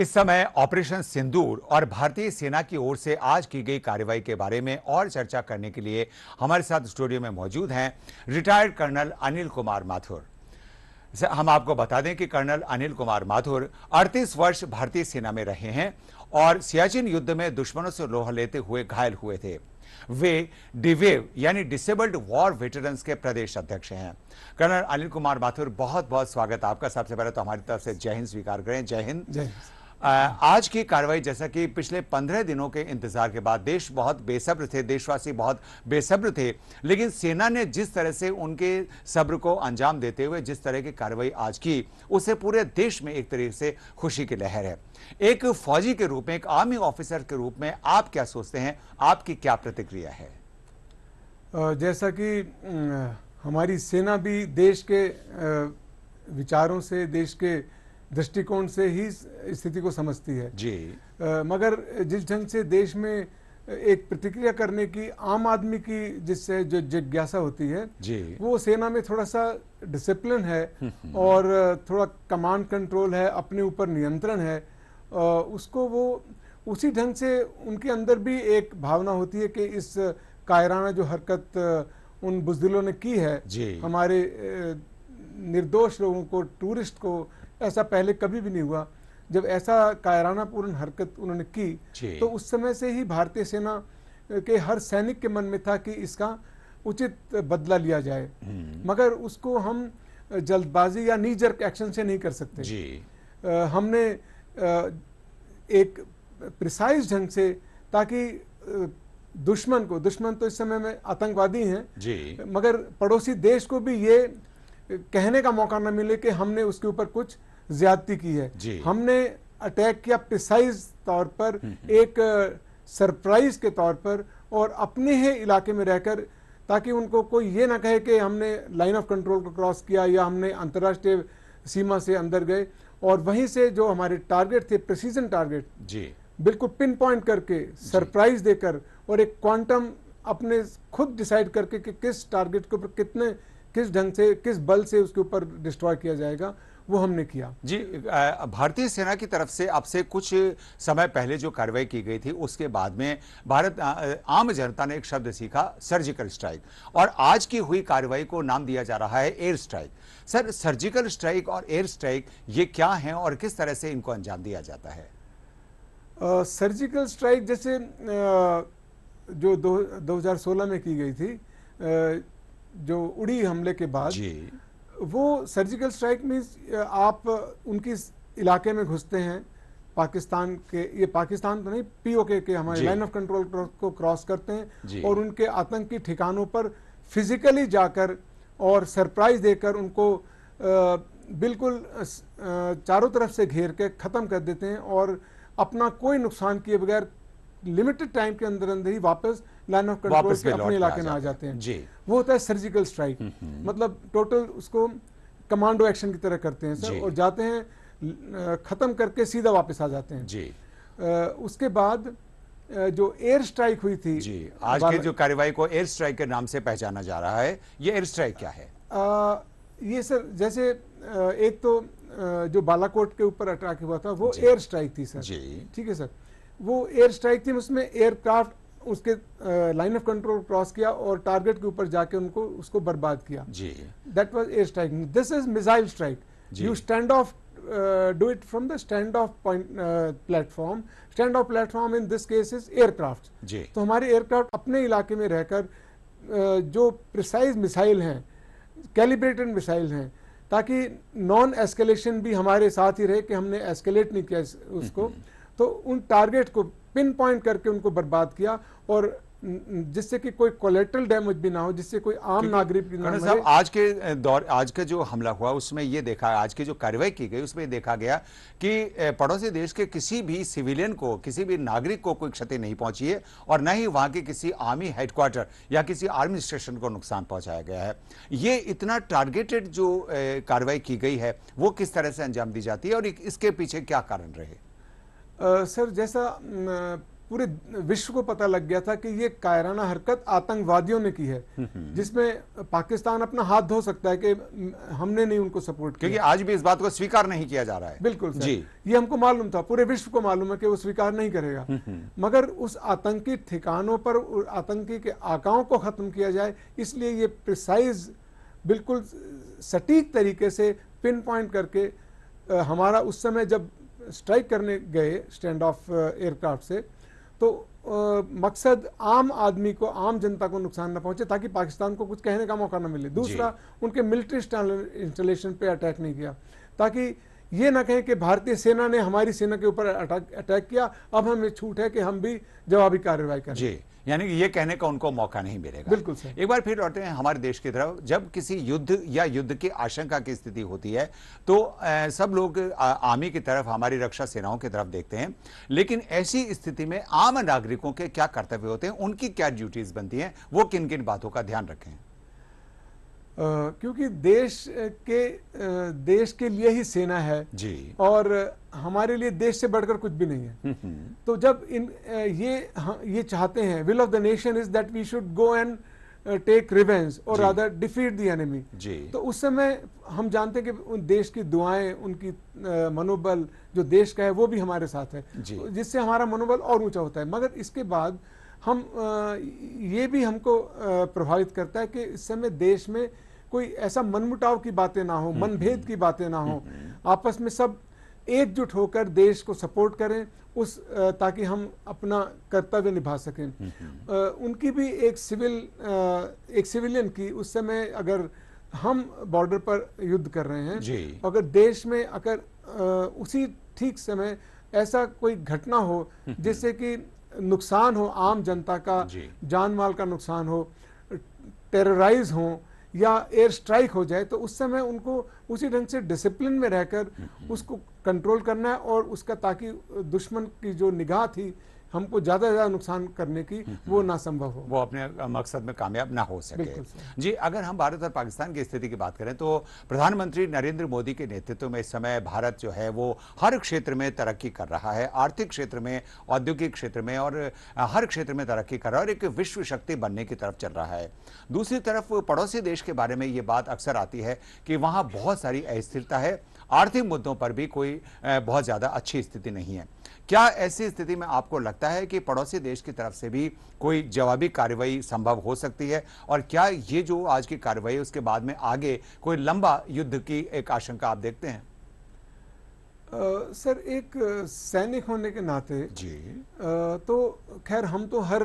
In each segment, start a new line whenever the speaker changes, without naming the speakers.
इस समय ऑपरेशन सिंदूर और भारतीय सेना की ओर से आज की गई कार्रवाई के बारे में और चर्चा करने के लिए हमारे साथ स्टूडियो में मौजूद हैं रिटायर्ड कर्नल अनिल कुमार माथुर। हम आपको बता दें कि कर्नल अनिल कुमार माथुर 38 वर्ष भारतीय सेना में रहे हैं और सियाचिन युद्ध में दुश्मनों से लोहा लेते हुए घायल हुए थे। वे डिवेव यानी डिसेबल्ड वॉर वेटरन्स के प्रदेश अध्यक्ष हैं। कर्नल अनिल कुमार माथुर, बहुत बहुत स्वागत आपका। सबसे पहले तो हमारी तरफ से जय हिंद स्वीकार करें। जय हिंद।
जय हिंद।
आज की कार्रवाई, जैसा कि पिछले 15 दिनों के इंतजार के बाद देश बहुत बेसब्र थे, देशवासी बहुत बेसब्र थे, लेकिन सेना ने जिस तरह से उनके सब्र को अंजाम देते हुए जिस तरह की कार्रवाई आज की, उससे पूरे देश में एक तरीके से खुशी की लहर है। एक फौजी के रूप में, एक आर्मी ऑफिसर के रूप में आप क्या सोचते हैं, आपकी क्या प्रतिक्रिया है?
जैसा कि हमारी सेना भी देश के विचारों से, देश के दृष्टिकोण से ही स्थिति को समझती है
जी।
मगर जिस ढंग से देश में एक प्रतिक्रिया करने की आम आदमी की जिससे जो जिज्ञासा होती है
जी,
वो सेना में थोड़ा सा डिसिप्लिन है और थोड़ा कमांड कंट्रोल है, अपने ऊपर नियंत्रण है, उसको वो उसी ढंग से उनके अंदर भी एक भावना होती है कि इस कायराना जो हरकत उन बुज़दिलों ने की है हमारे निर्दोष लोगों को, टूरिस्ट को, ऐसा पहले कभी भी नहीं हुआ। जब ऐसा कायराना पूर्ण हरकत उन्होंने की तो उस समय से ही भारतीय सेना के हर सैनिक के मन में था कि इसका उचित बदला लिया जाए, मगर उसको हम जल्दबाजी या नी जर्क एक्शन से नहीं कर सकते जी। हमने एक प्रिसाइज ढंग से, ताकि दुश्मन तो इस समय में आतंकवादी हैं जी, मगर पड़ोसी देश को भी ये कहने का मौका न मिले कि हमने उसके ऊपर कुछ ज्यादती की है। हमने अटैक किया प्रिसाइज तौर पर, एक सरप्राइज के तौर पर, और अपने ही इलाके में रहकर, ताकि उनको कोई ये ना कहे कि हमने लाइन ऑफ कंट्रोल को क्रॉस किया या हमने अंतर्राष्ट्रीय सीमा से अंदर गए। और वहीं से जो हमारे टारगेट थे, प्रिसीजन टारगेट जी, बिल्कुल पिन पॉइंट करके, सरप्राइज देकर, और एक क्वांटम अपने खुद डिसाइड करके कि किस टारगेट के ऊपर किस ढंग से, किस बल से उसके ऊपर डिस्ट्रॉय किया जाएगा, वो हमने किया
जी। भारतीय सेना की तरफ से अब से कुछ समय पहले जो कार्रवाई की गई थी, उसके बाद में भारत आम जनता ने एक शब्द सीखा, सर्जिकल स्ट्राइक, और आज की हुई कार्रवाई को नाम दिया जा रहा है air strike. Sir, surgical strike और एयर स्ट्राइक ये क्या है और किस तरह से इनको अंजाम दिया जाता है?
सर्जिकल स्ट्राइक जैसे जो 2016 में की गई थी, जो उड़ी हमले के बाद जी, वो सर्जिकल स्ट्राइक मीन्स आप उनकी इलाके में घुसते हैं, पाकिस्तान के, ये पाकिस्तान तो नहीं, पीओके के हमारे लाइन ऑफ कंट्रोल को क्रॉस करते हैं और उनके आतंकी ठिकानों पर फिजिकली जाकर और सरप्राइज देकर उनको बिल्कुल चारों तरफ से घेर के खत्म कर देते हैं और अपना कोई नुकसान किए बगैर लिमिटेड टाइम के अंदर अंदर ही वापस लाइन ऑफ कंट्रोल के अपने इलाके में आ जाते हैं जी। वो होता है सर्जिकल स्ट्राइक। मतलब टोटल उसको कमांडो एक्शन की तरह करते हैं सर, और जाते हैं, खत्म करके सीधा वापस आ जाते हैं जी। उसके बाद जो एयर स्ट्राइक हुई थी
जी, आज के जो कार्रवाई को एयर स्ट्राइक के नाम से पहचाना जा रहा है, ये एयर स्ट्राइक क्या है?
ये सर, जैसे एक तो जो बालाकोट के ऊपर अटैक हुआ था वो एयर स्ट्राइक थी सर जी, ठीक है सर। वो एयर स्ट्राइक थी, उसमें एयरक्राफ्ट उसके लाइन ऑफ कंट्रोल क्रॉस किया और टारगेट के ऊपर जाके उसको बर्बाद किया जी। That was air strike. This is missile strike. You stand off, do it from the stand off point platform. Stand off platform in this case is aircraft जी। तो हमारे एयरक्राफ्ट अपने इलाके में रहकर जो प्रिसाइज मिसाइल हैं, कैलिब्रेटेड मिसाइल हैं, ताकि नॉन एस्केलेशन भी हमारे साथ ही रहे कि हमने एस्केलेट नहीं किया उसको, तो उन टारगेट को पिन पॉइंट करके उनको बर्बाद किया, और जिससे कि कोई कोलेटरल डैमेज भी ना हो, जिससे कोई आम नागरिक भी ना हो।
आज का जो हमला हुआ उसमें ये देखा, आज की जो कार्रवाई की गई उसमें देखा गया कि पड़ोसी देश के किसी भी सिविलियन को, किसी भी नागरिक को कोई क्षति नहीं पहुंची है, और न ही वहां के किसी आर्मी हेडक्वार्टर या किसी आर्मी स्टेशन को नुकसान पहुंचाया गया है। ये इतना टारगेटेड जो कार्रवाई की गई है, वो किस तरह से अंजाम दी जाती है और इसके पीछे क्या कारण रहे?
सर, जैसा पूरे विश्व को पता लग गया था कि ये कायराना हरकत आतंकवादियों ने की है, जिसमें पाकिस्तान अपना हाथ धो सकता है कि हमने नहीं उनको सपोर्ट किया,
क्योंकि आज भी इस बात को स्वीकार नहीं किया जा रहा है।
बिल्कुल सर,
जी।
ये हमको मालूम था, पूरे विश्व को मालूम है कि वो स्वीकार नहीं करेगा। मगर उस आतंकी ठिकानों पर आतंकी के आकाओं को खत्म किया जाए, इसलिए ये प्रिसाइज बिल्कुल सटीक तरीके से पिन पॉइंट करके हमारा उस समय जब स्ट्राइक करने गए स्टैंड ऑफ एयरक्राफ्ट से, तो मकसद आम आदमी को, आम जनता को नुकसान न पहुंचे, ताकि पाकिस्तान को कुछ कहने का मौका न मिले। दूसरा, उनके मिलिट्री इंस्टॉलेशन पे अटैक नहीं किया, ताकि ये ना कहें कि भारतीय सेना ने हमारी सेना के ऊपर अटैक किया, अब हमें छूट है कि हम भी जवाबी कार्रवाई करें।
जी, यानी कि ये कहने का उनको मौका नहीं मिलेगा।
बिल्कुल सर।
एक बार फिर लौटते हैं हमारे देश की तरफ। जब किसी युद्ध या युद्ध की आशंका की स्थिति होती है तो सब लोग आर्मी की तरफ, हमारी रक्षा सेनाओं की तरफ देखते हैं, लेकिन ऐसी स्थिति में आम नागरिकों के क्या कर्तव्य होते हैं, उनकी क्या ड्यूटीज बनती हैं, वो किन किन बातों का ध्यान रखें?
क्योंकि देश के लिए ही सेना है
जी,
और हमारे लिए देश से बढ़कर कुछ भी नहीं है। तो जब ये चाहते हैं, will of the nation is that we should go and take revenge और रादर डिफीट द एनिमी, तो उस समय हम जानते हैं कि उन देश की दुआएं, उनकी मनोबल जो देश का है वो भी हमारे साथ है, जिससे हमारा मनोबल और ऊंचा होता है। मगर इसके बाद हम ये भी हमको प्रभावित करता है कि इस समय देश में कोई ऐसा मनमुटाव की बातें ना हो, मनभेद की बातें ना हो, आपस में सब एकजुट होकर देश को सपोर्ट करें, ताकि हम अपना कर्तव्य निभा सकें। उनकी भी एक सिविलियन की, उस समय अगर हम बॉर्डर पर युद्ध कर रहे हैं, अगर देश में अगर उसी ठीक समय ऐसा कोई घटना हो जिससे कि नुकसान हो, आम जनता का जान माल का नुकसान हो, टेरराइज हो या एयर स्ट्राइक हो जाए, तो उस समय उनको उसी ढंग से डिसिप्लिन में रहकर उसको कंट्रोल करना है, और उसका, ताकि दुश्मन की जो निगाह थी हमको ज्यादा से ज्यादा नुकसान करने की, वो ना संभव हो,
वो अपने मकसद में कामयाब ना हो सके। जी, अगर हम भारत और पाकिस्तान की स्थिति की बात करें तो प्रधानमंत्री नरेंद्र मोदी के नेतृत्व में इस समय भारत जो है वो हर क्षेत्र में तरक्की कर रहा है, आर्थिक क्षेत्र में, औद्योगिक क्षेत्र में, और हर क्षेत्र में तरक्की कर रहा है और एक विश्व शक्ति बनने की तरफ चल रहा है। दूसरी तरफ पड़ोसी देश के बारे में ये बात अक्सर आती है कि वहाँ बहुत सारी अस्थिरता है, आर्थिक मुद्दों पर भी कोई बहुत ज्यादा अच्छी स्थिति नहीं है। क्या ऐसी स्थिति में आपको लगता है कि पड़ोसी देश की तरफ से भी कोई जवाबी कार्रवाई संभव हो सकती है, और क्या ये जो आज की कार्रवाई है उसके बाद में आगे कोई लंबा युद्ध की एक आशंका आप देखते हैं?
सर, एक सैनिक होने के नाते
जी,
तो खैर हम तो हर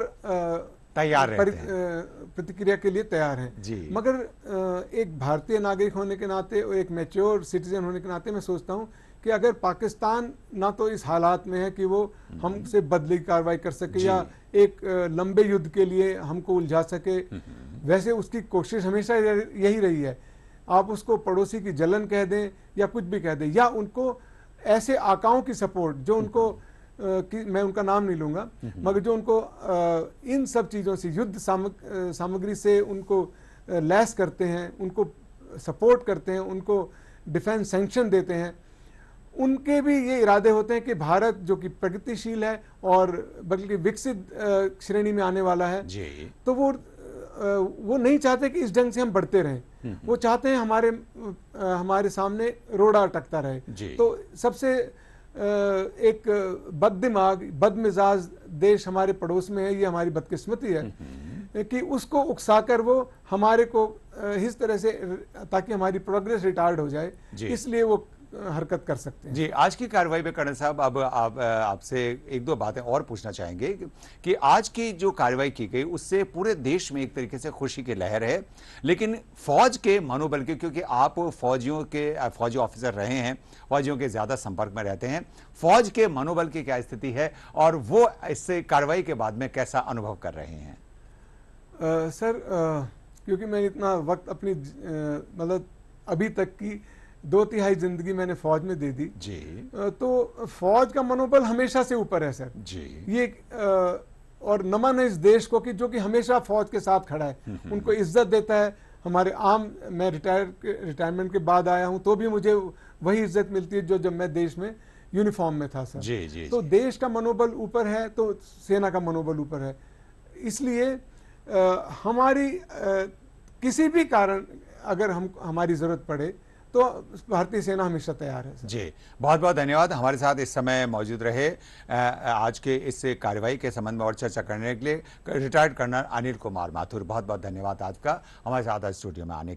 तैयार रहते हैं,
प्रतिक्रिया के लिए तैयार हैं
जी।
मगर एक भारतीय नागरिक होने के नाते और एक मैच्योर सिटीजन होने के नाते मैं सोचता हूं कि अगर पाकिस्तान ना तो इस हालात में है कि वो हमसे बदले की कार्रवाई कर सके या एक लंबे युद्ध के लिए हमको उलझा सके, वैसे उसकी कोशिश हमेशा यही रही है। आप उसको पड़ोसी की जलन कह दें या कुछ भी कह दें, या उनको ऐसे आकाओं की सपोर्ट जो उनको मैं उनका नाम नहीं लूंगा, मगर जो उनको इन सब चीज़ों से, युद्ध सामग्री से उनको लैस करते हैं, उनको सपोर्ट करते हैं, उनको डिफेंस सैंक्शन देते हैं, उनके भी ये इरादे होते हैं कि भारत जो कि प्रगतिशील है और बल्कि विकसित श्रेणी में आने वाला है, तो वो नहीं चाहते कि इस ढंग से हम बढ़ते रहें। वो चाहते हैं हमारे सामने रोड़ा अटकता रहे। तो सबसे एक बददिमाग, बदमिजाज देश हमारे पड़ोस में है, ये हमारी बदकिस्मती है कि उसको उकसाकर वो हमारे को इस तरह से, ताकि हमारी प्रोग्रेस रिटार्ड हो जाए, इसलिए वो हरकत कर सकते हैं।
जी, आज की कार्रवाई में कर्नल साहब, अब आपसे एक दो बातें और पूछना चाहेंगे कि आज की जो कार्रवाई की गई उससे पूरे देश में एक तरीके से खुशी की लहर है, लेकिन फौज के मनोबल के, क्योंकि आप फौजी ऑफिसर रहे हैं, फौजियों के ज्यादा संपर्क में रहते हैं, फौज के मनोबल की क्या स्थिति है और वो इससे कार्रवाई के बाद में कैसा अनुभव कर रहे हैं?
सर, क्योंकि मैं इतना वक्त अपनी मतलब अभी तक की 2/3 जिंदगी मैंने फौज में दे दी
जी,
तो फौज का मनोबल हमेशा से ऊपर है सर
जी।
ये और नमन है इस देश को कि जो कि हमेशा फौज के साथ खड़ा है, उनको इज्जत देता है। हमारे मैं रिटायरमेंट के बाद आया हूं तो भी मुझे वही इज्जत मिलती है जो जब मैं देश में यूनिफॉर्म में था सर।
जी जी
तो
जी।
देश का मनोबल ऊपर है तो सेना का मनोबल ऊपर है। इसलिए हमारी किसी भी कारण अगर हमारी जरूरत पड़े तो भारतीय सेना हमेशा तैयार है सर।
जी, बहुत बहुत धन्यवाद हमारे साथ इस समय मौजूद रहे आज के इस कार्रवाई के संबंध में और चर्चा करने के लिए रिटायर्ड कर्नल अनिल कुमार माथुर। बहुत बहुत धन्यवाद आपका हमारे साथ आज स्टूडियो में आने